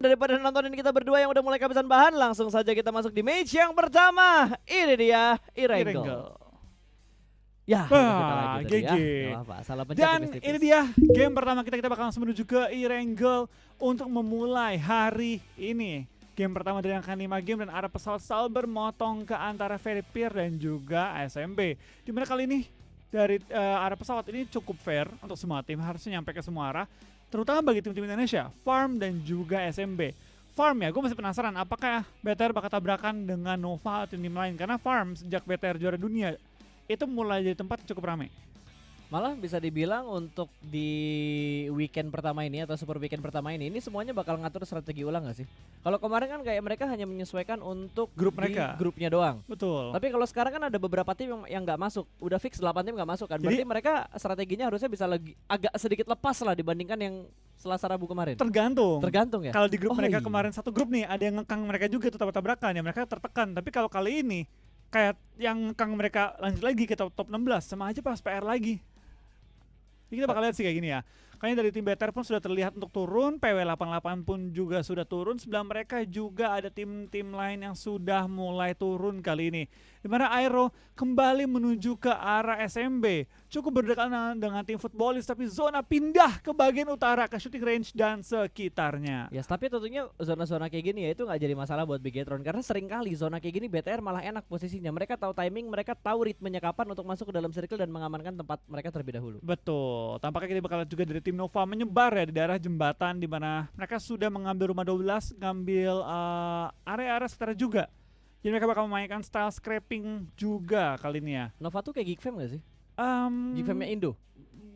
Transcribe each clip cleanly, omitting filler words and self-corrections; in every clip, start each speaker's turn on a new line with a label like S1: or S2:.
S1: daripada nontonin kita berdua yang udah mulai kehabisan bahan, langsung saja kita masuk di match yang pertama. Ini dia Erangel. Ya, kita
S2: Wah,
S1: lagi tadi
S2: GG.
S1: ya. Gak apa-apa, salah pencet
S2: Dan
S1: tipis-tipis.
S2: ini dia game pertama kita bakal langsung menuju ke Erangel untuk memulai hari ini. Game pertama dari angka 5 game dan arah pesawat selalu bermotong ke antara Veripir dan juga SMB. Dimana kali ini dari arah pesawat ini cukup fair untuk semua tim, harusnya nyampe ke semua arah. Terutama bagi tim-tim Indonesia, Farm dan juga SMB. Farm ya, gue masih penasaran apakah BTR bakal tabrakan dengan Nova atau tim lain. Karena Farm sejak BTR juara dunia itu mulai jadi tempat cukup ramai.
S1: Malah bisa dibilang untuk di weekend pertama ini atau super weekend pertama ini semuanya bakal ngatur strategi ulang gak sih? Kalau kemarin kan kayak mereka hanya menyesuaikan untuk
S2: Grup
S1: di
S2: mereka.
S1: grupnya doang.
S2: Betul.
S1: Tapi kalau sekarang kan ada beberapa tim yang nggak masuk, udah fix 8 tim nggak masuk kan.
S2: Jadi-
S1: Berarti mereka strateginya harusnya bisa agak sedikit lepas lah dibandingkan yang Selasa Rabu kemarin. Tergantung ya.
S2: Kalau di grup
S1: Oh,
S2: mereka
S1: iya.
S2: kemarin satu grup nih ada yang ngekang mereka juga tuh tabrakan ya, mereka tertekan. Tapi kalau kali ini kayak yang ngekang mereka lanjut lagi ke top 16 sama aja pas PR lagi. Jadi kita bakal lihat sih kayak gini ya. Kayaknya dari tim BTR pun sudah terlihat untuk turun, PW88 pun juga sudah turun. Sebelah mereka juga ada tim-tim lain yang sudah mulai turun kali ini. Dimana Aero kembali menuju ke arah SMB. Cukup berdekatan dengan tim Footballis, tapi zona pindah ke bagian utara, ke shooting range dan sekitarnya.
S1: Ya, tapi tentunya zona-zona kayak gini ya itu nggak jadi masalah buat Bigetron karena sering kali zona kayak gini BTR malah enak posisinya. Mereka tahu timing, mereka tahu ritmenya kapan untuk masuk ke dalam circle dan mengamankan tempat mereka terlebih dahulu.
S2: Betul, tampaknya kita bakal lihat juga dari tim Nova menyebar ya di daerah jembatan di mana mereka sudah mengambil rumah 12, ngambil area-area sekitar juga. Jadi mereka bakal memainkan style scraping juga kali ini ya.
S1: Nova tuh kayak Geek Fam gak sih?
S2: Um,
S1: Geek Famnya Indo.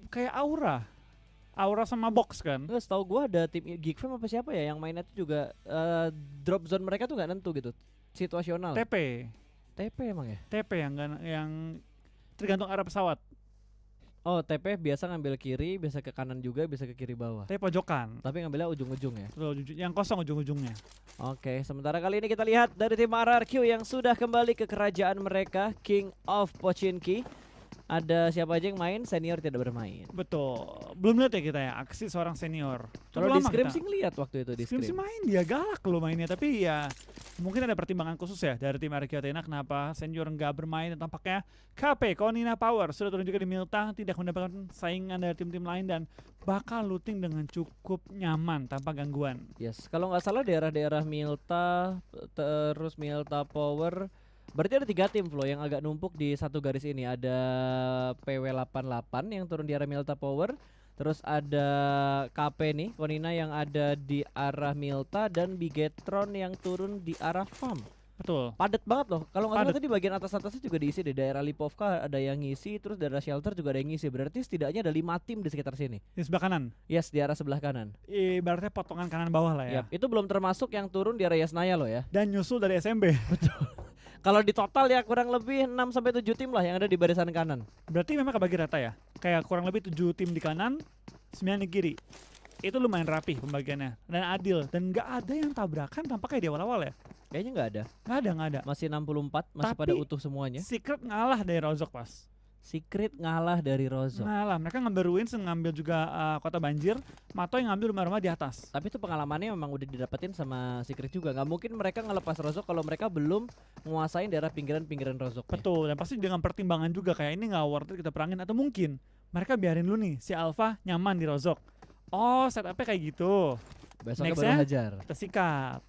S2: Kayak Aura sama Box kan.
S1: Nggak, setahu gue ada tim Geek Fam apa siapa ya yang mainnya tuh juga drop zone mereka tuh nggak nentu gitu, situasional.
S2: TP
S1: Emang ya?
S2: yang tergantung arah pesawat.
S1: Oh, TP biasa ngambil kiri, bisa ke kanan juga, bisa ke kiri bawah.
S2: TP pojokan.
S1: Tapi ngambilnya ujung-ujung ya.
S2: Betul, yang kosong ujung-ujungnya.
S1: Oke, sementara kali ini kita lihat dari tim RRQ yang sudah kembali ke kerajaan mereka, King of Pochinki. Ada siapa aja yang main, senior tidak bermain.
S2: Betul. Belum lihat ya kita ya aksi seorang senior.
S1: Kalau
S2: Cukup
S1: di
S2: lama
S1: Scrim
S2: kita.
S1: sih ngeliat waktu itu di
S2: Scrim sih
S1: Scrim.
S2: main, dia galak loh mainnya, tapi ya mungkin ada pertimbangan khusus ya dari tim RRQ Athena kenapa senior nggak bermain. Dan tampaknya KP Konina Power sudah turun juga di Milta, tidak mendapatkan saingan dari tim-tim lain dan bakal looting dengan cukup nyaman tanpa gangguan.
S1: Yes, kalau nggak salah daerah-daerah Milta, terus Milta Power, berarti ada 3 tim Flo yang agak numpuk di satu garis ini. Ada PW88 yang turun di arah Milta Power, terus ada KP nih, Konina yang ada di arah Milta, dan Bigetron yang turun di arah Farm.
S2: Betul.
S1: Padat banget loh. Kalau nggak salah
S2: Padat.
S1: tadi bagian atas-atasnya juga diisi di daerah Lipovka ada yang ngisi, terus daerah Shelter juga ada yang ngisi. Berarti setidaknya ada 5 tim di sekitar sini.
S2: Di sebelah kanan.
S1: Yes, di arah sebelah kanan.
S2: Ibaratnya potongan kanan bawah lah ya.
S1: Yap, itu belum termasuk yang turun di area Yasnaya loh ya.
S2: Dan nyusul dari SMB.
S1: Kalau di total ya kurang lebih 6 sampai 7 tim lah yang ada di barisan kanan.
S2: Berarti memang kebagi rata ya. Kayak kurang lebih 7 tim di kanan, 9 di kiri. Itu lumayan rapih pembagiannya dan adil dan nggak ada yang tabrakan tampaknya di awal-awal ya.
S1: Kayaknya nggak ada.
S2: Nggak ada.
S1: Masih 64, masih
S2: Tapi
S1: pada utuh semuanya.
S2: Secret ngalah dari Rozok pas.
S1: Secret ngalah dari Rozo.
S2: Ngalah, mereka ngambil Ruins, ngambil juga kota banjir. Mato yang ngambil rumah-rumah di atas.
S1: Tapi itu pengalamannya memang udah didapetin sama Secret juga. Nggak mungkin mereka ngelepas Rozok kalau mereka belum menguasain daerah pinggiran-pinggiran Rozok.
S2: Betul, dan pasti dengan pertimbangan juga kayak ini nggak worth it kita perangin atau mungkin mereka biarin dulu nih si Alpha nyaman di Rozok. Oh, setupnya kayak gitu.
S1: Besoknya
S2: Next
S1: baru
S2: ya?
S1: hajar.
S2: Kita sikat.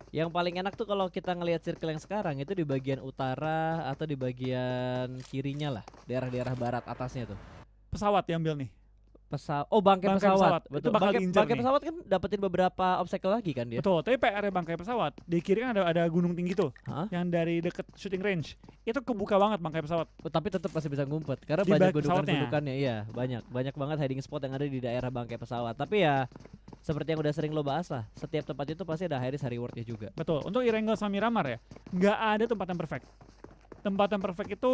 S1: Yang paling enak tuh kalau kita ngelihat circle yang sekarang itu di bagian utara atau di bagian kirinya lah, daerah-daerah barat atasnya tuh.
S2: Pesawat diambil nih.
S1: Bangkai
S2: Bangkai
S1: pesawat.
S2: pesawat. Itu
S1: Betul.
S2: bakal diincar
S1: Bangkai
S2: nih.
S1: pesawat kan dapetin beberapa obstacle lagi kan dia.
S2: Betul, tapi PR bangkai pesawat. Di kiri kan ada gunung tinggi tuh.
S1: Hah?
S2: Yang dari deket shooting range. Itu kebuka banget bangkai pesawat.
S1: Oh, tapi tetap masih bisa ngumpet karena
S2: Di
S1: banyak
S2: balik pesawatnya.
S1: gundukan-gundukannya. Iya, banyak banget hiding spot yang ada di daerah bangkai pesawat. Tapi ya seperti yang udah sering lo bahas lah, setiap tempat itu pasti ada high risk high rewardnya juga.
S2: Betul, untuk Erangel sama Miramar ya, nggak ada tempat yang perfect. Tempat yang perfect itu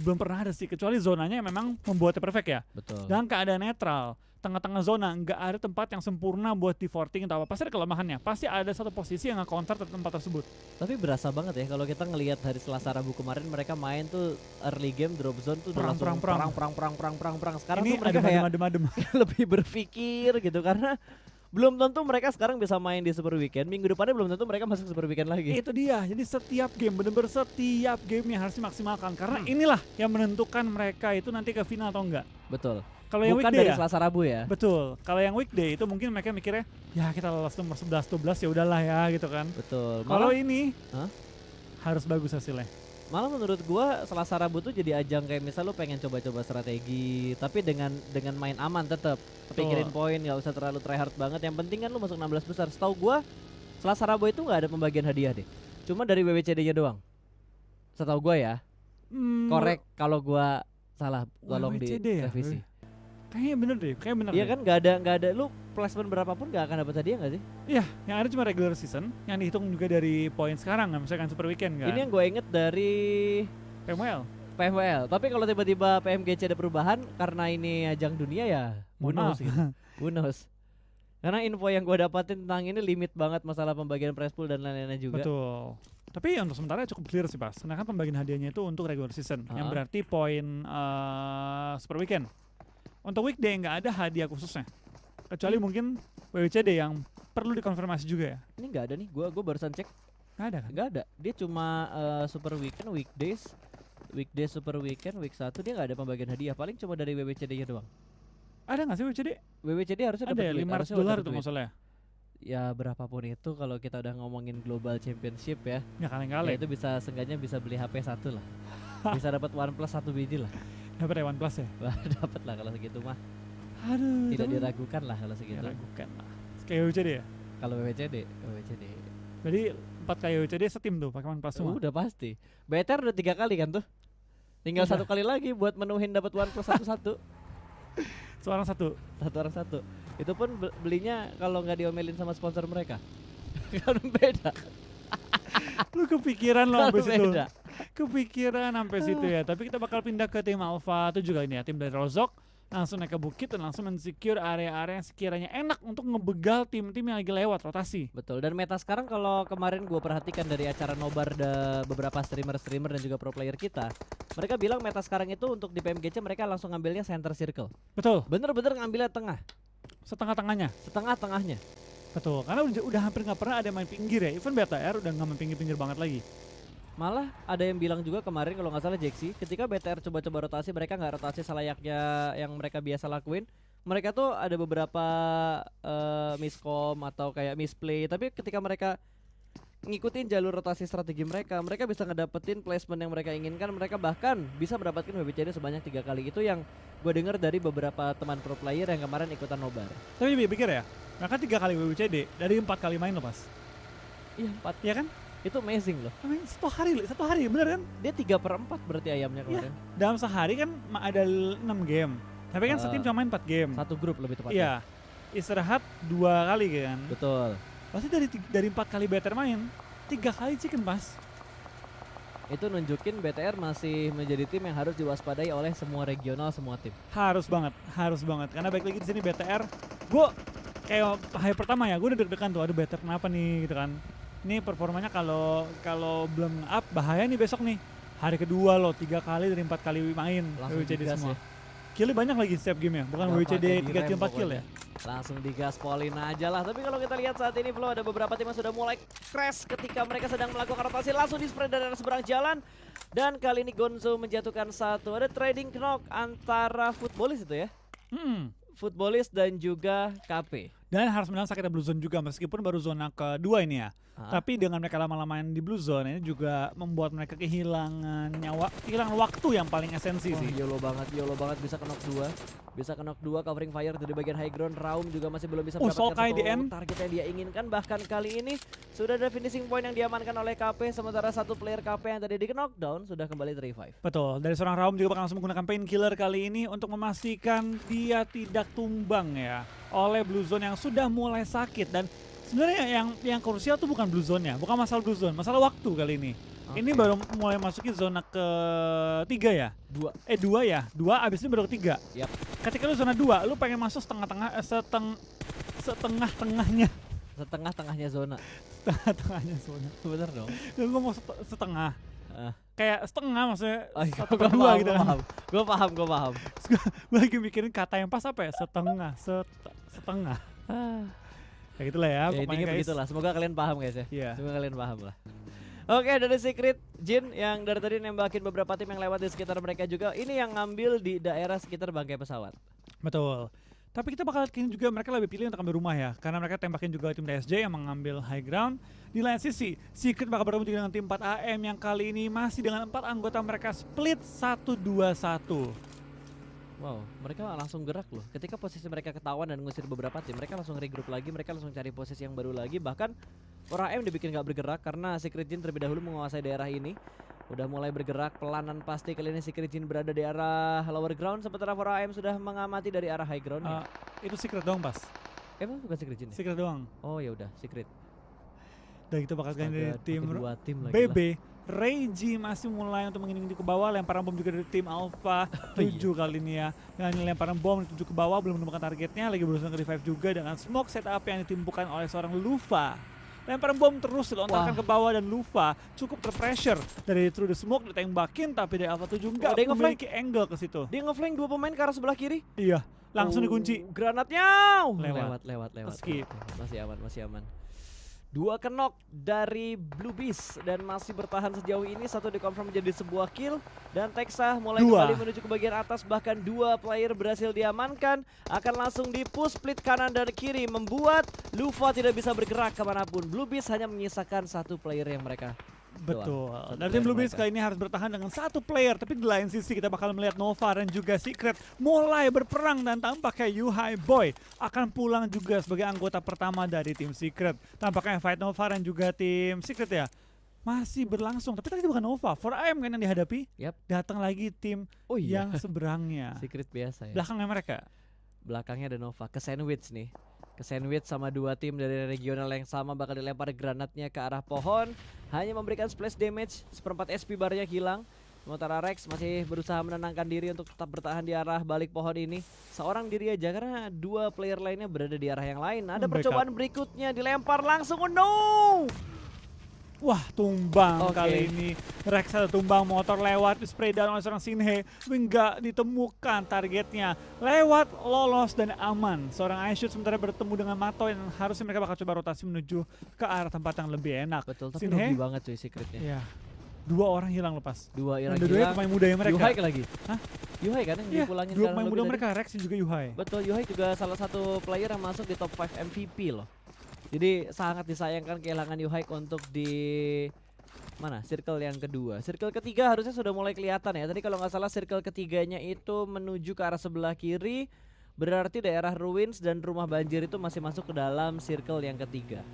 S2: belum pernah ada sih, kecuali zonanya yang memang membuatnya perfect ya.
S1: Betul.
S2: Dan keadaan netral, tengah-tengah zona, nggak ada tempat yang sempurna buat di forting atau apa. Pasti ada kelemahannya, pasti ada satu posisi yang nge-counter tempat tersebut.
S1: Tapi berasa banget ya kalau kita ngelihat hari Selasa Rabu kemarin mereka main tuh early game drop zone tuh udah langsung perang. Sekarang
S2: Ini
S1: tuh mereka kayak
S2: adem-adem.
S1: lebih berpikir gitu karena Belum tentu mereka sekarang bisa main di Super Weekend, minggu depannya belum tentu mereka masuk Super Weekend lagi.
S2: Itu dia, jadi setiap game, bener-bener setiap game yang harus dimaksimalkan. Karena inilah yang menentukan mereka itu nanti ke final atau enggak.
S1: Betul.
S2: Kalau yang
S1: Bukan
S2: weekday
S1: dari
S2: ya,
S1: Selasa Rabu ya.
S2: betul. Kalau yang weekday itu mungkin mereka mikirnya, ya kita lolos nomor 11, 12 ya udahlah ya gitu kan.
S1: Betul.
S2: Kalau
S1: Malah,
S2: ini
S1: Hah?
S2: harus bagus hasilnya.
S1: malah menurut gua Selasa Rabu tuh jadi ajang kayak misal lu pengen coba-coba strategi, tapi dengan main aman tetap. Pikirin poin, nggak usah terlalu tryhard banget. Yang penting kan lu masuk 16 besar. Setahu gua Selasa Rabu itu nggak ada pembagian hadiah deh. Cuma dari WWCD-nya doang. Setahu gua ya. Korek kalau gua salah, tolong
S2: WWCD ya?
S1: direvisi.
S2: Kayaknya bener deh, kayak bener
S1: Iya
S2: deh.
S1: kan nggak ada lu placement berapapun nggak akan dapat hadiah nggak sih?
S2: Iya, yang ada cuma regular season, yang dihitung juga dari poin sekarang, misalkan Super Weekend kan.
S1: Ini yang gue inget dari
S2: PML.
S1: PMWL. Tapi kalau tiba-tiba PMGC ada perubahan karena ini ajang dunia ya, who
S2: Mohon maaf.
S1: knows gitu. Who knows. Karena info yang gue dapatin tentang ini limit banget masalah pembagian prize pool dan lain-lainnya juga.
S2: Betul. Tapi untuk sementara cukup clear sih Pas, karena kan pembagian hadiahnya itu untuk regular season, yang berarti poin Super Weekend. Untuk weekday nggak ada hadiah khususnya, kecuali mungkin WWCD yang perlu dikonfirmasi juga ya.
S1: Ini nggak ada nih, gue barusan cek
S2: Nggak ada kan?
S1: nggak ada. Dia cuma Super Weekend, weekdays, Super Weekend, week 1 dia nggak ada pembagian hadiah. Paling cuma dari WWCD-nya doang.
S2: Ada nggak sih WWCD?
S1: WWCD harusnya
S2: Ada
S1: dapat
S2: ya,
S1: duit,
S2: $500
S1: harusnya dapat
S2: itu
S1: duit.
S2: masalahnya.
S1: Ya berapapun itu kalau kita udah ngomongin global championship ya,
S2: Ya
S1: ya
S2: kaleng-kaleng.
S1: itu bisa seenggaknya bisa beli HP 1 lah. Bisa dapat OnePlus 1 biji lah.
S2: Dapat ya OnePlus ya?
S1: Wah, dapat lah kalau segitu mah.
S2: Aduh.
S1: Tidak
S2: itu
S1: diragukan lah kalau segitu.
S2: diragukan lah. Kayak WWCD ya?
S1: Kalau WWCD.
S2: Berarti 4 kali WWCD setim tuh pakai OnePlus semua.
S1: Udah pasti. BTR udah 3 kali kan tuh. Tinggal
S2: Udah.
S1: 1 kali lagi buat menuhin dapat OnePlus 1
S2: Seorang satu.
S1: satu orang satu. Itu pun belinya kalau nggak diomelin sama sponsor mereka. Kan beda.
S2: Lu kepikiran lo sampai
S1: Kan
S2: situ.
S1: beda.
S2: Kepikiran sampai situ ya. Tapi kita bakal pindah ke tim Alpha itu juga ini ya, tim dari Rozok. Langsung naik ke bukit dan langsung men-secure area-area yang sekiranya enak untuk ngebegal tim-tim yang lagi lewat rotasi.
S1: Betul. Dan meta sekarang kalau kemarin gue perhatikan dari acara nobar beberapa streamer dan juga pro player kita, mereka bilang meta sekarang itu untuk di PMGC mereka langsung ngambilnya center circle.
S2: Betul.
S1: Bener-bener ngambilnya tengah,
S2: Setengah-tengahnya.
S1: setengah-tengahnya.
S2: Betul. Karena udah hampir nggak pernah ada main pinggir ya. Even BTR udah nggak main pinggir-pinggir banget lagi.
S1: Malah ada yang bilang juga kemarin kalau nggak salah Jaxi, ketika BTR coba-coba rotasi mereka nggak rotasi selayaknya yang mereka biasa lakuin. Mereka tuh ada beberapa miscom atau kayak misplay, tapi ketika mereka ngikutin jalur rotasi strategi mereka bisa ngedapetin placement yang mereka inginkan. Mereka bahkan bisa mendapatkan WBCD sebanyak 3 kali. Itu yang gue dengar dari beberapa teman pro player yang kemarin ikutan nobar.
S2: Tapi pikir ya, mereka 3 kali WWCD dari 4 kali main loh Pas.
S1: Iya 4,
S2: Iya kan?
S1: itu amazing loh.
S2: Main satu hari bener kan?
S1: Dia 3/4 berarti ayamnya kemarin.
S2: Dalam sehari kan ada 6 game. Tapi kan setim cuma main 4 game.
S1: Satu grup lebih tepatnya.
S2: Iya. Istirahat 2 kali kan.
S1: Betul.
S2: Pasti dari 4 kali BTR main 3 kali chicken Pas.
S1: Itu nunjukin BTR masih menjadi tim yang harus diwaspadai oleh semua regional, semua tim.
S2: Harus banget. Karena balik lagi di sini BTR, gue kayak hari pertama ya, gue udah deg-degan tuh, aduh BTR kenapa nih gitu kan. Ini performanya kalau belum up bahaya nih besok nih. Hari kedua loh 3 kali dari 4 kali main
S1: Langsung
S2: WWCD
S1: digas
S2: semua.
S1: ya.
S2: Killnya banyak lagi setiap game ya, bukan
S1: Nggak
S2: WWCD
S1: pakai
S2: 3
S1: direm
S2: kill 4 kill
S1: pokoknya.
S2: ya.
S1: Langsung digaspolin aja lah. Tapi kalau kita lihat saat ini Flo, ada beberapa tim yang sudah mulai crash ketika mereka sedang melakukan rotasi. Langsung di spread dari seberang jalan. Dan kali ini Gonzo menjatuhkan satu. Ada trading knock antara Footballis itu ya. Footballis dan juga KP.
S2: Dan harus menang sakit Blue Zone juga meskipun baru zona kedua ini ya.
S1: Ah.
S2: Tapi dengan mereka lama-lamain di Blue Zone ini juga membuat mereka kehilangan waktu yang paling esensi sih.
S1: YOLO banget bisa knock 2. Bisa knock 2 covering fire dari bagian high ground. Raum juga masih belum bisa mendapatkan
S2: Solkai di end.
S1: target yang dia inginkan. Bahkan kali ini sudah ada finishing point yang diamankan oleh KP. Sementara satu player KP yang tadi di knockdown sudah kembali revive.
S2: Betul, dari seorang Raum juga bakal langsung menggunakan painkiller kali ini untuk memastikan dia tidak tumbang ya oleh Blue Zone yang sudah mulai sakit. Dan sebenarnya yang krusial tuh bukan Blue Zone-nya, bukan masalah Blue Zone, masalah waktu kali ini. Ini baru mulai masukin zona ke-3 ya? 2 ya? 2 abis ini baru ke-3.
S1: Yap.
S2: Ketika lu zona 2, lu pengen masuk setengah-tengahnya.
S1: Setengah-tengahnya zona.
S2: Setengah-tengahnya zona.
S1: Bener dong.
S2: Lu mau setengah. Kayak setengah maksudnya
S1: Oh, iya,
S2: 1/2 gitu kan.
S1: Gue paham.
S2: Gue lagi mikirin kata yang pas apa ya? Setengah. Kayak gitulah ya,
S1: Ya,
S2: pokoknya
S1: intinya
S2: guys.
S1: begitulah. Semoga kalian paham guys ya.
S2: Iya.
S1: Semoga kalian paham lah. Oke, dari Secret Jin yang dari tadi nembakin beberapa tim yang lewat di sekitar mereka juga. Ini yang ngambil di daerah sekitar bangkai pesawat.
S2: Betul. Tapi kita bakal lihat juga mereka lebih pilih untuk ambil rumah ya, karena mereka tembakin juga tim DSJ yang mengambil high ground. Di lain sisi, Secret bakal bertemu juga dengan tim 4AM yang kali ini masih dengan 4 anggota mereka split 1-2-1.
S1: Wow, mereka langsung gerak loh. Ketika posisi mereka ketahuan dan ngusir beberapa tim, mereka langsung regroup lagi, mereka langsung cari posisi yang baru lagi. Bahkan 4AM dibikin gak bergerak karena Secret Jin terlebih dahulu menguasai daerah ini. Udah mulai bergerak pelanan pasti kali ini Secret Jin berada di arah lower ground, sementara 4AM sudah mengamati dari arah high ground ya.
S2: Itu Secret doang, Bas.
S1: Emang bukan Secret Jin ya?
S2: Secret doang.
S1: Oh ya udah, Secret.
S2: Dan kita bakal ganti dari
S1: Astaga,
S2: tim
S1: pakai dua tim lagi
S2: BB. Reiji masih mulai untuk mengiring ke bawah, lemparan bom juga dari tim Alpha 7 kali ini ya. Dengan lemparan bom dituju ke bawah, belum menemukan targetnya, lagi berusaha nge-revive juga dengan smoke setup yang ditimpukan oleh seorang Lufa. Lemparan bom terus dilontarkan ke bawah dan Lufa cukup terpressure dari through the smoke, ditembakin tapi dari Alpha 7 enggak
S1: dia ngeflank.
S2: memiliki angle ke situ.
S1: Dia ngeflank dua pemain ke arah sebelah kiri.
S2: Iya, langsung dikunci.
S1: Granatnya
S2: Lewat.
S1: lewat.
S2: Skip.
S1: Masih aman. Dua knock dari Blue Beast dan masih bertahan sejauh ini. Satu dikonfirm menjadi sebuah kill dan Texa mulai kembali menuju ke bagian atas, bahkan dua player berhasil diamankan. Akan langsung di-push split kanan dan kiri membuat Lufa tidak bisa bergerak kemanapun. Blue Beast hanya menyisakan satu player yang mereka
S2: Betul.
S1: doang.
S2: Dan tim Blue Beast kali ini harus bertahan dengan satu player. Tapi di lain sisi kita bakal melihat Nova dan juga Secret mulai berperang. Dan tampaknya Yuhai Boy akan pulang juga sebagai anggota pertama dari tim Secret. Tampaknya fight Nova dan juga tim Secret ya masih berlangsung. Tapi tadi bukan Nova, 4AM kan yang dihadapi.
S1: Yap.
S2: Datang lagi tim yang seberangnya.
S1: Secret biasa ya.
S2: Belakangnya mereka.
S1: Belakangnya ada Nova, ke sandwich nih. Ke sandwich sama dua tim dari regional yang sama, bakal dilempar granatnya ke arah pohon. Hanya memberikan splash damage, seperempat SP barnya hilang. Sementara Rex masih berusaha menenangkan diri untuk tetap bertahan di arah balik pohon ini. Seorang diri aja karena dua player lainnya berada di arah yang lain. Ada percobaan berikutnya, dilempar langsung, oh no!
S2: Wah, tumbang kali ini. Rex ada tumbang, motor lewat, spray down oleh seorang Shinhe. Tapi nggak ditemukan targetnya. Lewat, lolos, dan aman. Seorang iShoot sementara bertemu dengan Mato yang harusnya mereka bakal coba rotasi menuju ke arah tempat yang lebih enak.
S1: Betul, tapi
S2: Shinhe,
S1: rugi banget cuy Secretnya.
S2: Iya. Dua orang hilang lepas.
S1: Dua orang
S2: dua-duanya
S1: hilang.
S2: pemain muda yang mereka.
S1: Yuhai lagi.
S2: Hah?
S1: Yuhai kan yang
S2: Iya,
S1: dipulangin
S2: dua
S1: karena
S2: pemain
S1: lebih
S2: muda
S1: tadi.
S2: mereka, Rex dan juga Yuhai.
S1: Betul, Yuhai juga salah satu player yang masuk di top 5 MVP loh. Jadi sangat disayangkan kehilangan Yuhai untuk di mana? Circle yang kedua. Circle ketiga harusnya sudah mulai kelihatan ya. Tadi kalau nggak salah circle ketiganya itu menuju ke arah sebelah kiri. Berarti daerah ruins dan rumah banjir itu masih masuk ke dalam circle yang ketiga.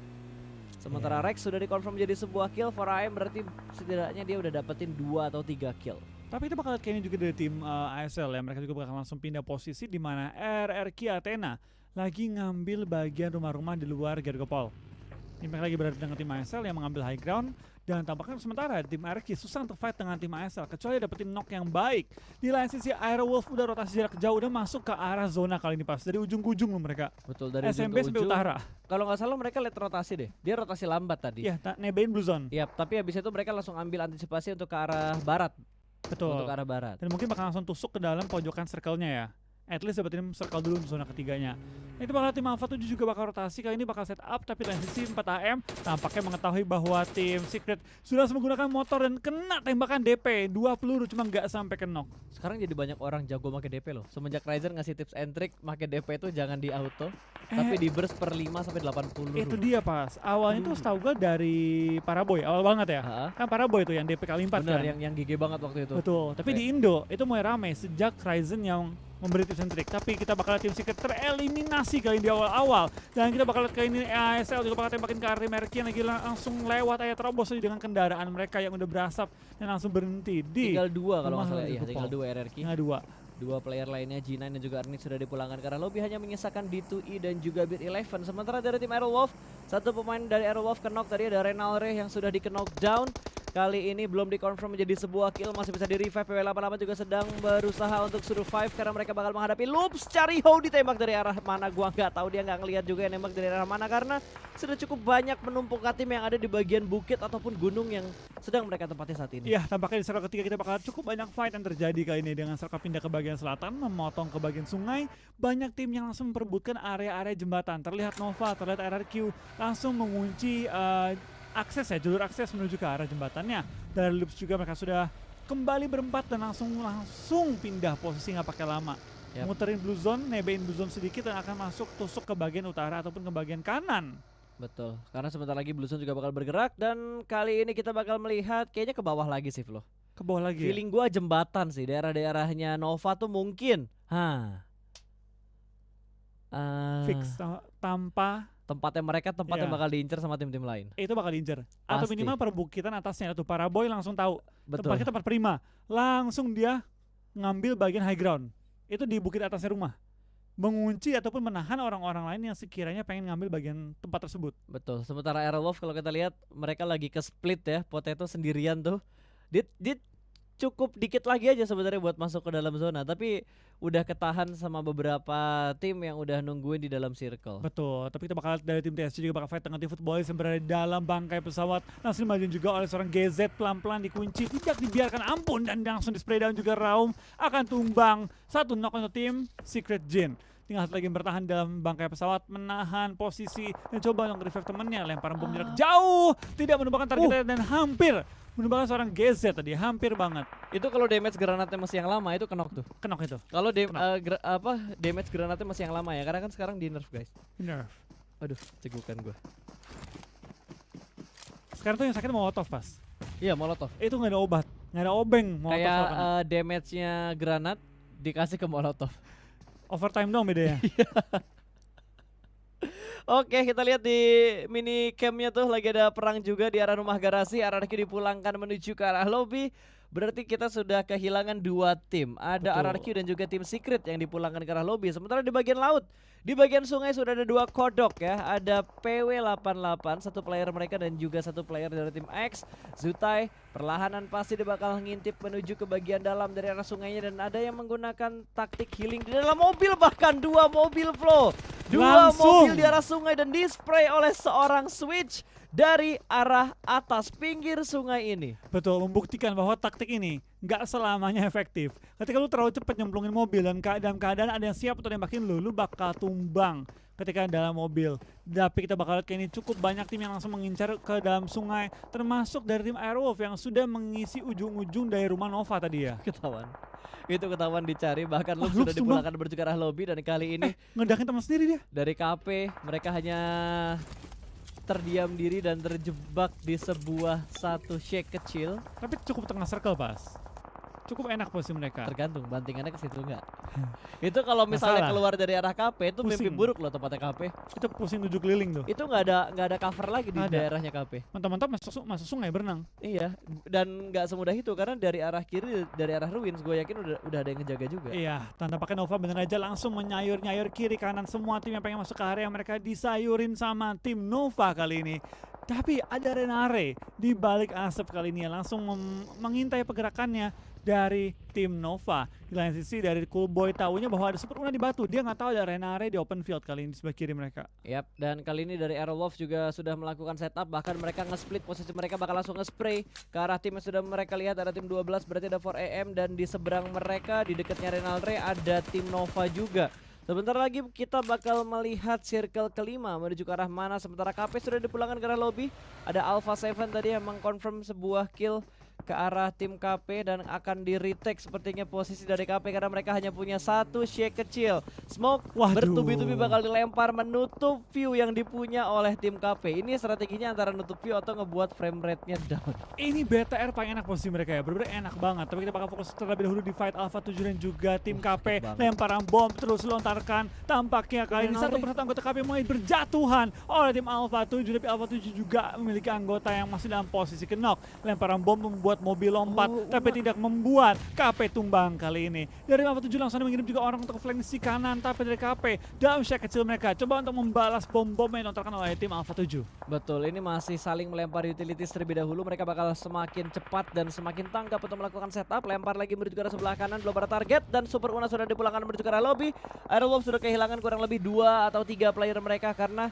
S1: Sementara Rex sudah dikonfirm menjadi sebuah kill. 4AM berarti setidaknya dia udah dapetin 2 atau 3 kill.
S2: Tapi kita bakal lihat kayaknya juga dari tim ASL ya. Mereka juga bakal langsung pindah posisi di mana RRQ Athena lagi ngambil bagian rumah-rumah di luar Gergopol. Impact lagi berada dengan tim ASL yang mengambil high ground. Dan tampaknya sementara tim RRQ susah untuk fight dengan tim ASL kecuali dapetin knock yang baik. Di lain sisi Aerowolf udah rotasi jarak jauh, udah masuk ke arah zona kali ini pas. Dari ujung ke ujung loh mereka.
S1: Betul, dari ujung
S2: SMB
S1: ke
S2: sampai
S1: ujung.
S2: utara.
S1: Kalau nggak salah mereka late rotasi deh. Dia rotasi lambat tadi.
S2: Iya, nebein Blue Zone.
S1: Iya, tapi habis itu mereka langsung ambil antisipasi untuk ke arah barat.
S2: Betul.
S1: Untuk ke arah barat.
S2: Dan mungkin bakal langsung tusuk ke dalam pojokan circle-nya ya. At least dapetin circle dulu untuk zona ketiganya. Itu bakal tim Alpha 7 juga bakal rotasi. Kali ini bakal set up, tapi lain sisi 4AM tampaknya mengetahui bahwa tim Secret sudah menggunakan motor dan kena tembakan DP. 2 peluru cuma nggak sampai ke knock.
S1: Sekarang jadi banyak orang jago make DP loh. Semenjak Ryzer ngasih tips and trick make DP itu jangan di auto, tapi di burst per 5 sampai 80.
S2: Itu dia pas. Awalnya tuh setahu gue dari Paraboy, awal banget ya. Kan Paraboy itu yang DP kali 4
S1: bener,
S2: kan.
S1: yang GG banget waktu itu.
S2: Betul. Tapi di Indo itu mulai ramai sejak Ryzen yang memberi tips and trick. Tapi kita bakal lihat tim Secret tereliminasi kali ini di awal-awal. Dan kita bakal lihat kali ini ASL juga bakal tembakin ke arah Merki yang lagi langsung lewat aja terobos aja dengan kendaraan mereka yang udah berasap dan langsung berhenti di
S1: tinggal 2 kalau nggak
S2: rumah
S1: salah. Iya,
S2: Gergopol.
S1: tinggal 2 RRQ.
S2: Tinggal 2.
S1: Dua player lainnya G9 dan juga Arnis sudah dipulangkan karena lobby hanya menyisakan D2E dan juga Beat 11. Sementara dari tim Aerowolf, satu pemain dari Aerowolf ke knock tadi ada Renal Ray yang sudah di knock down. Kali ini belum dikonfirm menjadi sebuah kill, masih bisa di-revive. PW88 juga sedang berusaha untuk survive karena mereka bakal menghadapi Loops. Cariho ditembak dari arah mana, gua nggak tahu, dia nggak ngelihat juga yang nembak dari arah mana karena sudah cukup banyak menumpuk tim yang ada di bagian bukit ataupun gunung yang sedang mereka tempati saat ini.
S2: Iya, tampaknya di circle ketiga kita bakal cukup banyak fight yang terjadi kali ini dengan circle pindah ke bagian selatan, memotong ke bagian sungai. Banyak tim yang langsung memperebutkan area-area jembatan. Terlihat Nova, terlihat RRQ langsung mengunci akses ya, jalur akses menuju ke arah jembatannya. Dari Loops juga mereka sudah kembali berempat dan langsung pindah posisi nggak pakai lama. Muterin blue zone, nebein blue zone sedikit dan akan masuk tusuk ke bagian utara ataupun ke bagian kanan.
S1: Betul, karena sebentar lagi Blue Zone juga bakal bergerak dan kali ini kita bakal melihat kayaknya ke bawah lagi sih Flo.
S2: Ke bawah lagi.
S1: Feeling gua jembatan sih, daerah-daerahnya Nova tuh mungkin.
S2: Fix tanpa
S1: tempatnya mereka yang bakal diincar sama tim-tim lain.
S2: Itu bakal diincar. Atau minimal perbukitan atasnya itu para boy langsung tahu.
S1: Betul.
S2: Tempatnya tempat prima. Langsung dia ngambil bagian high ground. Itu di bukit atasnya rumah. Mengunci ataupun menahan orang-orang lain yang sekiranya pengen ngambil bagian tempat tersebut.
S1: Betul. Sementara Aerolove kalau kita lihat mereka lagi ke split ya, Potato sendirian tuh. Dia cukup dikit lagi aja sebenarnya buat masuk ke dalam zona, tapi udah ketahan sama beberapa tim yang udah nungguin di dalam circle.
S2: Betul, tapi kita bakal dari tim TSG juga bakal fight dengan tim Footballers yang berada di dalam bangkai pesawat. Langsung dimaju juga oleh seorang GZ, pelan-pelan dikunci, tidak dibiarkan ampun dan langsung di spray down juga. Raum akan tumbang. Satu knock untuk tim Secret Jin. Tinggal satu lagi bertahan dalam bangkai pesawat, menahan posisi dan coba untuk revive temennya. Lemparan bom jarak jauh, tidak menumbangkan targetnya dan hampir menumbangkan seorang GZ tadi, hampir banget.
S1: Itu kalau damage granatnya masih yang lama itu kenok tuh.
S2: Kenok itu.
S1: Kalau damage granatnya masih yang lama ya, karena kan sekarang di nerf guys.
S2: Nerf.
S1: Aduh, cegukan gua.
S2: Sekarang tuh yang sakit molotov pas.
S1: Iya, molotov.
S2: Itu nggak ada obat, nggak ada obeng molotov.
S1: Kayak damage-nya granat dikasih ke molotov.
S2: Overtime dong bedanya.
S1: Oke, kita lihat di mini campnya tuh lagi ada perang juga di arah rumah garasi. RRQ dipulangkan menuju ke arah lobby. Berarti kita sudah kehilangan 2 tim. Ada
S2: Betul.
S1: RRQ dan juga tim Secret yang dipulangkan ke arah lobby. Sementara di bagian laut, di bagian sungai sudah ada 2 kodok ya. Ada PW88, satu player mereka dan juga satu player dari tim X. Zutai perlahanan pasti dia bakal ngintip menuju ke bagian dalam dari arah sungainya. Dan ada yang menggunakan taktik healing di dalam mobil, bahkan 2 mobil Flow. 2 mobil di arah sungai dan dispray oleh seorang Switch dari arah atas pinggir sungai ini.
S2: Betul, membuktikan bahwa taktik ini nggak selamanya efektif. Ketika lu terlalu cepat nyemplungin mobil dan dalam keadaan ada yang siap untuk nembakin lu bakal tumbang ketika dalam mobil. Tapi kita bakal lihat kayak ini cukup banyak tim yang langsung mengincar ke dalam sungai, termasuk dari tim Aerowolf yang sudah mengisi ujung-ujung dari rumah Nova tadi ya.
S1: Ketahuan. Itu ketahuan dicari, bahkan lu sudah dipulangkan menuju ke arah lobby dan kali ini
S2: ngedakin teman sendiri dia.
S1: dari KP mereka hanya terdiam diri dan terjebak di sebuah satu shake kecil.
S2: Tapi cukup tengah circle pas. Cukup enak posisi mereka.
S1: Tergantung bantingannya ke situ enggak. Itu kalau misalnya
S2: Masalah.
S1: keluar dari arah KP itu mimpi
S2: Pusing.
S1: buruk loh tempatnya KP.
S2: Itu pusing 7 keliling tuh.
S1: Itu nggak ada cover lagi di
S2: Ada.
S1: daerahnya KP.
S2: Mantap-mantap masuk sungai berenang.
S1: Iya, dan nggak semudah itu karena dari arah kiri, dari arah ruins gue yakin udah ada yang ngejaga juga.
S2: Iya, tampaknya Nova bener aja langsung menyayur-nyayur kiri kanan semua tim yang pengen masuk ke area mereka disayurin sama tim Nova kali ini. Tapi ada Renare di balik asap kali ini yang langsung mengintai pergerakannya dari tim Nova. Di lain sisi dari Coolboy tahunya bahwa ada Super Una di batu. Dia nggak tahu ada Renare di open field kali ini di sebelah kiri mereka.
S1: Yap, dan kali ini dari Aerolove juga sudah melakukan setup, bahkan mereka nge-split posisi mereka bakal langsung nge-spray ke arah tim yang sudah mereka lihat. Ada tim 12 berarti ada 4AM dan di seberang mereka di dekatnya Renalre ada tim Nova juga. Sebentar lagi kita bakal melihat circle kelima menuju ke arah mana, sementara KP sudah dipulangkan ke arah lobby. Ada Alpha 7 tadi yang mengkonfirm sebuah kill ke arah tim KP dan akan di-retake sepertinya posisi dari KP karena mereka hanya punya satu shake kecil. Smoke bertubi-tubi bakal dilempar menutup view yang dipunya oleh tim KP. Ini strateginya antara nutup view atau ngebuat frame rate-nya down.
S2: Ini BTR paling enak posisi mereka ya, bener-bener enak banget. Tapi kita bakal fokus terlebih dahulu di fight Alpha 7 dan juga tim KP. Lemparan bom terus lontarkan. Tampaknya kali ini satu persatu anggota KP mulai berjatuhan oleh tim Alpha 7. Tapi Alpha 7 juga memiliki anggota yang masih dalam posisi knock. Lemparan bom membuat membuat mobil lompat, tapi tidak membuat KP tumbang kali ini. Dari Alpha 7 langsung mengirim juga orang untuk flank sisi kanan, tapi dari KP dalam shot kecil mereka coba untuk membalas bom-bom yang dilontarkan oleh tim Alpha 7.
S1: Betul, ini masih saling melempar utilities terlebih dahulu. Mereka bakal semakin cepat dan semakin tanggap untuk melakukan setup. Lempar lagi menuju ke arah sebelah kanan, belum ada target. Dan Super Una sudah dipulangkan menuju ke arah lobby. Aerowolf sudah kehilangan kurang lebih 2 atau 3 player mereka karena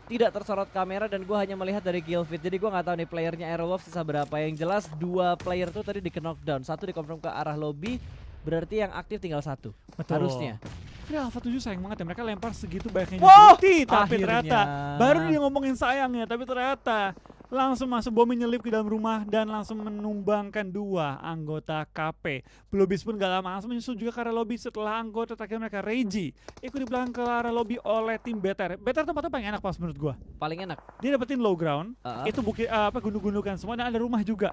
S1: tidak tersorot kamera dan gue hanya melihat dari kill feed. Jadi gue nggak tahu nih playernya Aerowolf sisa berapa. Yang jelas 2 player tuh tadi di knockdown. 1 dikonfirm ke arah lobby, berarti yang aktif tinggal 1.
S2: Betul.
S1: Harusnya.
S2: Ya Alpha 7 sayang banget ya, mereka lempar segitu banyaknya
S1: Wow!
S2: utility, tapi
S1: Akhirnya.
S2: ternyata baru dia ngomongin sayangnya, tapi ternyata langsung masuk bom nyelip ke dalam rumah dan langsung menumbangkan 2 anggota KP. Bluebeast pun gak lama langsung menyusul juga ke arah lobby setelah anggota terakhir mereka Reggie ikut di belakang ke arah lobby oleh tim BTR. BTR tempatnya paling enak pas menurut gua.
S1: Paling enak.
S2: Dia dapetin low ground,
S1: Uh-uh.
S2: itu bukit gunung-gundukan semua dan ada rumah juga.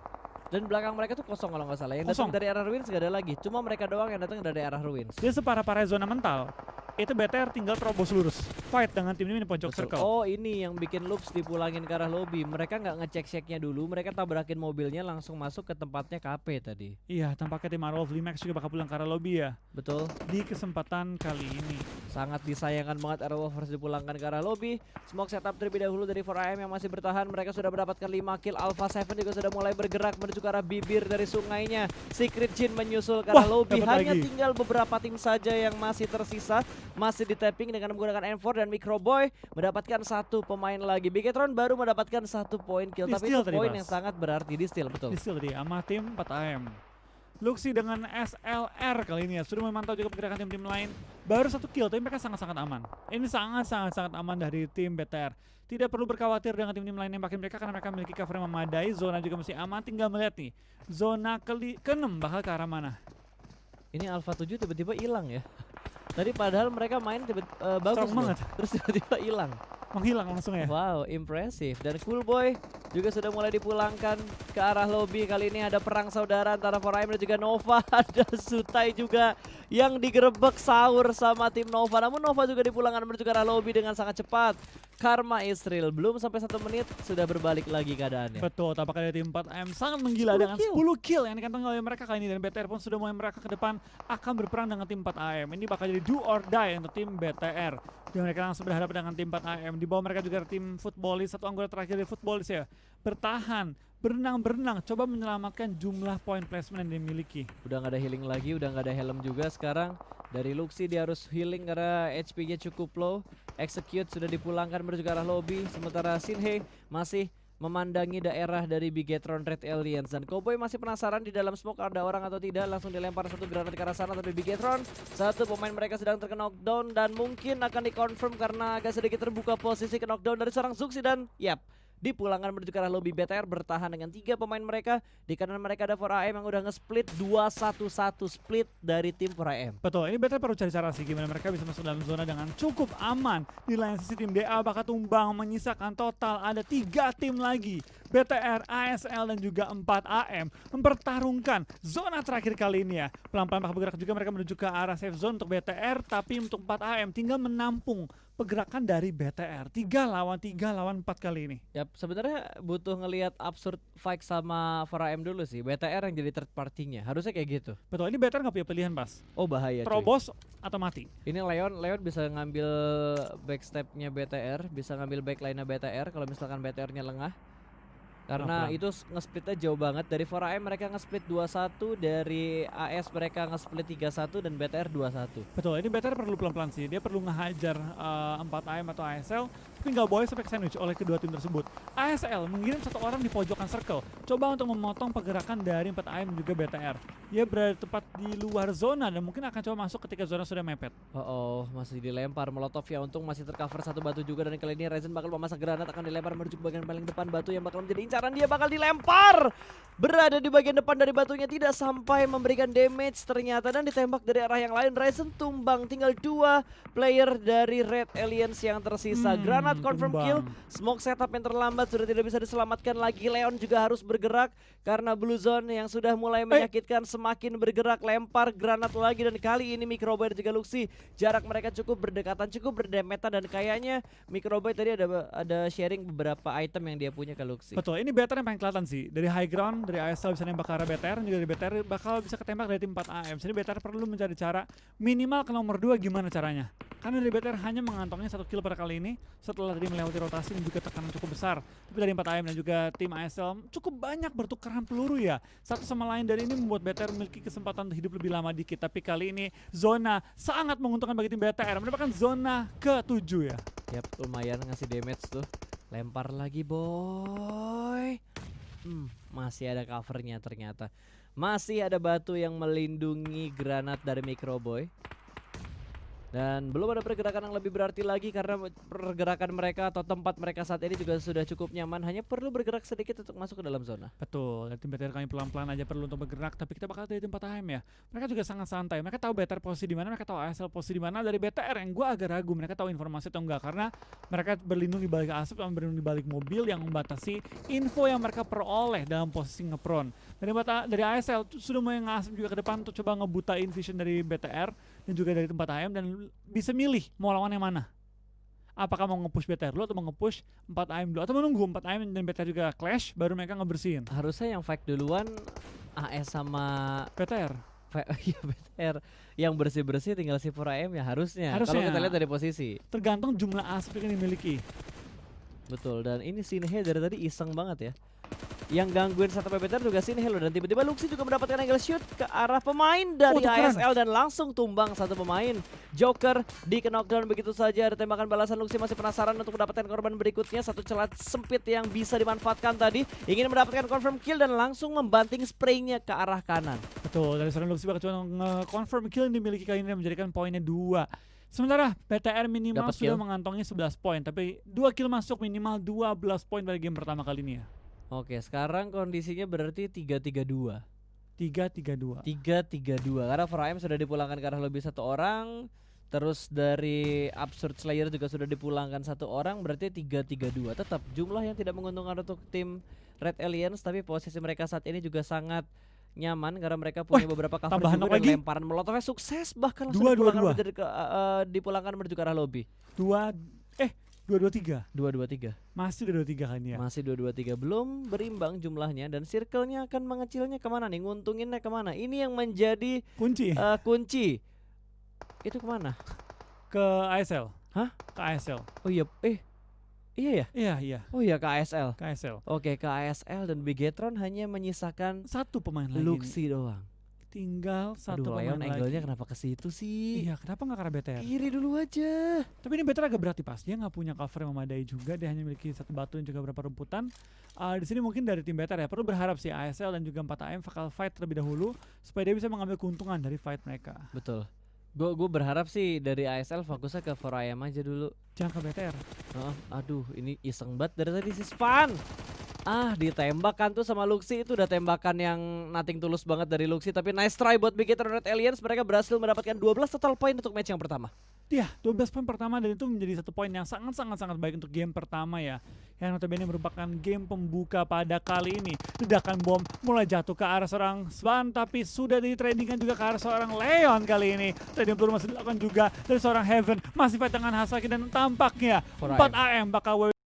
S1: Dan belakang mereka tuh kosong kalau nggak salah. Yang datang
S2: Kosong.
S1: dari arah ruins gak ada lagi. Cuma mereka doang yang datang dari arah ruins.
S2: Dia separah-parah zona mental. Itu BTR tinggal terobos lurus. Fight dengan tim ini di pojok
S1: Betul.
S2: circle.
S1: Oh ini yang bikin loops dipulangin ke arah lobby. Mereka nggak ngecek checknya dulu. Mereka tabrakin mobilnya langsung masuk ke tempatnya KP tadi.
S2: Iya, tampaknya tim Aerowolf Limax juga bakal pulang ke arah lobby ya.
S1: Betul.
S2: Di kesempatan kali ini.
S1: Sangat disayangkan banget Aerowolf harus dipulangkan ke arah lobby. Smoke setup terlebih dahulu dari 4AM yang masih bertahan. Mereka sudah mendapatkan 5 kill. Alpha 7 juga sudah mulai bergerak menuju ke arah bibir dari sungainya. Secret Jin menyusul ke arah lobby.
S2: dapat
S1: Hanya
S2: lagi.
S1: tinggal beberapa tim saja yang masih tersisa. Masih di tapping dengan menggunakan M4 dan Microboy mendapatkan 1 pemain lagi. Bigetron baru mendapatkan 1 poin kill.
S2: Di
S1: Tapi
S2: steal
S1: itu
S2: tadi,
S1: poin
S2: Bas.
S1: yang sangat berarti di steal. Betul.
S2: Di steal tadi sama tim 4AM. Luxi dengan SLR kali ini ya sudah memantau juga pergerakan tim-tim lain. Baru 1 kill tapi mereka sangat-sangat aman. Ini sangat aman dari tim BTR. Tidak perlu berkhawatir dengan tim-tim lain yang makin mereka karena mereka memiliki cover yang memadai. Zona juga masih aman. Tinggal melihat nih zona ke-6 bakal ke arah mana.
S1: Ini Alpha 7 tiba-tiba hilang ya. Tadi padahal mereka main bagus
S2: Strong
S1: loh.
S2: banget.
S1: Terus tiba-tiba hilang.
S2: Menghilang langsung ya.
S1: Wow, impresif. Dan Cool Boy juga sudah mulai dipulangkan ke arah lobby. Kali ini ada perang saudara antara 4AM dan juga Nova. Ada Sutai juga yang digerebek sahur sama tim Nova. Namun Nova juga dipulangkan menuju ke arah lobby dengan sangat cepat. Karma Israel belum sampai 1 menit sudah berbalik lagi keadaannya.
S2: Betul, tampaknya dari tim 4AM sangat menggila
S1: 10
S2: dengan
S1: kill.
S2: 10 kill yang dikantongi oleh mereka kali ini. Dan BTR pun sudah mulai mereka ke depan akan berperang dengan tim 4AM. Ini bakal jadi do or die untuk tim BTR. Dan mereka langsung berhadapan dengan tim 4AM. Di bawah mereka juga ada tim Footballis, satu anggota terakhir dari Footballis ya. Bertahan, berenang, coba menyelamatkan jumlah point placement yang dimiliki.
S1: Udah nggak ada healing lagi, udah nggak ada helm juga sekarang. Dari Luxi dia harus healing karena HP-nya cukup low. Execute sudah dipulangkan menuju ke arah lobby. Sementara Shinhei masih memandangi daerah dari Bigetron Red Aliens. Dan Cowboy masih penasaran di dalam smoke ada orang atau tidak. Langsung dilempar 1 granat ke arah sana. Tapi Bigetron, 1 pemain mereka sedang terkena knockdown. Dan mungkin akan dikonfirm karena agak sedikit terbuka posisi ke knockdown dari seorang Zuxi. Dan yap, dipulangkan menuju ke arah lobby. BTR bertahan dengan 3 pemain mereka. Di kanan mereka ada 4AM yang udah nge-split 2-1-1 split dari tim 4AM.
S2: Betul, ini BTR perlu cari cara sih gimana mereka bisa masuk dalam zona dengan cukup aman. Di lain sisi tim DA bakal tumbang menyisakan total ada 3 tim lagi. BTR, ASL dan juga 4AM mempertarungkan zona terakhir kali ini ya. Pelan-pelan bakal bergerak juga mereka menuju ke arah safe zone untuk BTR, tapi untuk 4AM tinggal menampung pergerakan dari BTR. 3 lawan 4 kali ini.
S1: Yap, sebenarnya butuh ngelihat absurd fight sama 4AM dulu sih. BTR yang jadi third party-nya. Harusnya kayak gitu.
S2: Betul, ini BTR nggak punya pilihan pas.
S1: Oh bahaya cuy.
S2: Terobos atau mati.
S1: Ini Leon bisa ngambil backstep-nya BTR, bisa ngambil backline-nya BTR kalau misalkan BTR-nya lengah. Karena
S2: Pelan-pelan.
S1: itu nge-splitnya jauh banget. Dari 4AM mereka nge-split 2-1, dari AS mereka nge-split 3-1 dan BTR 2-1.
S2: Betul, ini BTR perlu pelan-pelan sih. Dia perlu ngehajar 4AM atau ASL, tapi nggak boleh sampai sandwich oleh kedua tim tersebut. ASL mengirim 1 orang di pojokan circle, coba untuk memotong pergerakan dari 4AM dan juga BTR. Dia berada tepat di luar zona dan mungkin akan coba masuk ketika zona sudah mepet.
S1: Oh, masih dilempar Molotov ya. Untung masih tercover 1 batu juga. Dan kali ini Ryzen bakal memasang granat, akan dilempar menuju ke bagian paling depan. Batu yang bakal menjadi incaran dia bakal dilempar. Berada di bagian depan dari batunya, tidak sampai memberikan damage ternyata. Dan ditembak dari arah yang lain. Ryzen tumbang, tinggal 2 player dari Red Aliens yang tersisa. Granat terlambat, confirm kill. Smoke setup yang terlambat sudah tidak bisa diselamatkan lagi. Leon juga harus bergerak karena Blue Zone yang sudah mulai menyakitkan semakin bergerak, lempar granat lagi, dan kali ini Microboy dan juga Luxy jarak mereka cukup berdekatan, cukup berdemetan, dan kayaknya Microboy tadi ada sharing beberapa item yang dia punya ke Luxy.
S2: Betul, ini BTR yang paling kelihatan sih. Dari high ground, dari ASL bisa nembak ke arah BTR, dan juga dari BTR bakal bisa ketembak dari tim 4AM. Jadi BTR perlu mencari cara minimal ke nomor 2 gimana caranya. Karena dari BTR hanya mengantongi 1 kill pada kali ini setelah tadi melewati rotasi dan juga tekanan cukup besar. Tapi dari 4AM dan juga tim ASL cukup banyak bertukaran peluru ya satu sama lain, dan ini membuat BTR memiliki kesempatan untuk hidup lebih lama dikit. Tapi kali ini zona sangat menguntungkan bagi tim BTR, mendapatkan zona ke-7 ya.
S1: Yap, lumayan ngasih damage tuh. Lempar lagi boy. Masih ada covernya ternyata. Masih ada batu yang melindungi granat dari Microboy. Dan belum ada pergerakan yang lebih berarti lagi karena pergerakan mereka atau tempat mereka saat ini juga sudah cukup nyaman. Hanya perlu bergerak sedikit untuk masuk ke dalam zona.
S2: Betul, dan tim BTR kami pelan-pelan aja perlu untuk bergerak. Tapi kita bakal dari tempat AM ya. Mereka juga sangat santai. Mereka tahu BTR posisi di mana, mereka tahu ASL posisi di mana. Dari BTR yang gue agak ragu mereka tahu informasi atau enggak, karena mereka berlindung di balik asap dan berlindung di balik mobil yang membatasi info yang mereka peroleh dalam posisi ngepron. Dari ASL sudah mulai ngasap juga ke depan untuk coba ngebutain vision dari BTR dan juga dari tempat AM, dan bisa milih mau lawan yang mana. Apakah mau nge-push BTR dulu atau mau nge-push 4AM dulu, atau menunggu 4AM dan BTR juga clash baru mereka ngebersihin.
S1: Harusnya yang fight duluan AS sama
S2: BTR.
S1: Iya, BTR. Yang bersih-bersih tinggal si 4AM ya harusnya. Kalau kita lihat dari posisi.
S2: Tergantung jumlah aspek yang dimiliki.
S1: Betul, dan ini Sinhe dari tadi iseng banget ya. Yang gangguin satu BTR juga Sinhe loh, dan tiba-tiba Luxy juga mendapatkan angle shoot ke arah pemain dari ASL dan langsung tumbang satu pemain. Joker di knockdown begitu saja. Ada tembakan balasan, Luxy masih penasaran untuk mendapatkan korban berikutnya. Satu celah sempit yang bisa dimanfaatkan tadi. Ingin mendapatkan confirm kill dan langsung membanting spraynya ke arah kanan.
S2: Betul, dari seorang Luxy bakal coba nge-confirm kill yang dimiliki kali ini dan menjadikan poinnya 2. Sementara BTR minimal
S1: Dapet
S2: sudah
S1: kill
S2: mengantongi 11 poin, tapi 2 kill masuk minimal 12 poin pada game pertama kali ini ya.
S1: Oke, sekarang kondisinya berarti 3-3-2.
S2: 3-3-2.
S1: 3-3-2 karena 4AM sudah dipulangkan ke arah lobby 1 orang. Terus dari Absurd Slayer juga sudah dipulangkan 1 orang, berarti 3-3-2. Tetap jumlah yang tidak menguntungkan untuk tim Red Aliens, tapi posisi mereka saat ini juga sangat nyaman karena mereka punya beberapa cover juga, dan lemparan molotovnya sukses, bahkan langsung dipulangkan menuju ke arah lobby.
S2: 2-2-3.
S1: 2-2-3.
S2: Masih 2-2-3 kan ya?
S1: Masih 2-2-3, belum berimbang jumlahnya, dan circle-nya akan mengecilnya kemana nih, nguntunginnya kemana? Ini yang menjadi
S2: kunci.
S1: Kunci. Itu kemana?
S2: Ke ASL.
S1: Hah?
S2: Ke ASL.
S1: Oh iya, iya ya?
S2: Iya.
S1: Oh iya, ke ASL.
S2: Ke ASL.
S1: Oke, ke ASL, dan Bigetron hanya menyisakan
S2: 1 pemain lagi.
S1: Luxy doang.
S2: Tinggal 1 pemain
S1: Leon
S2: lagi.
S1: angle-nya kenapa ke situ sih?
S2: Iya, kenapa nggak ke arah BTR?
S1: Kiri dulu aja.
S2: Tapi ini BTR agak berat pas. Dia nggak punya cover yang memadai juga. Dia hanya memiliki 1 batu dan juga beberapa rumputan. Di sini mungkin dari tim BTR ya perlu berharap sih ASL dan juga 4AM bakal fight terlebih dahulu supaya dia bisa mengambil keuntungan dari fight mereka.
S1: Betul. Gue berharap sih dari ASL fokusnya ke 4AM aja dulu.
S2: Jangan ke BTR.
S1: Aduh, ini iseng banget dari tadi si Span. Ditembak kan tuh sama Luxy, itu udah tembakan yang nothing tulus banget dari Luxy, tapi nice try buat Bigetron Red Aliens. Mereka berhasil mendapatkan 12 total poin untuk match yang pertama.
S2: Iya, 12 poin pertama, dan itu menjadi 1 poin yang sangat baik untuk game pertama ya. Yang notabene merupakan game pembuka pada kali ini. Ledakan bom mulai jatuh ke arah seorang Span, tapi sudah ditradingkan juga ke arah seorang Leon kali ini. Trading peluru masih dilakukan juga dari seorang Heaven. Masih fight dengan Hasaki, dan tampaknya 4AM bakal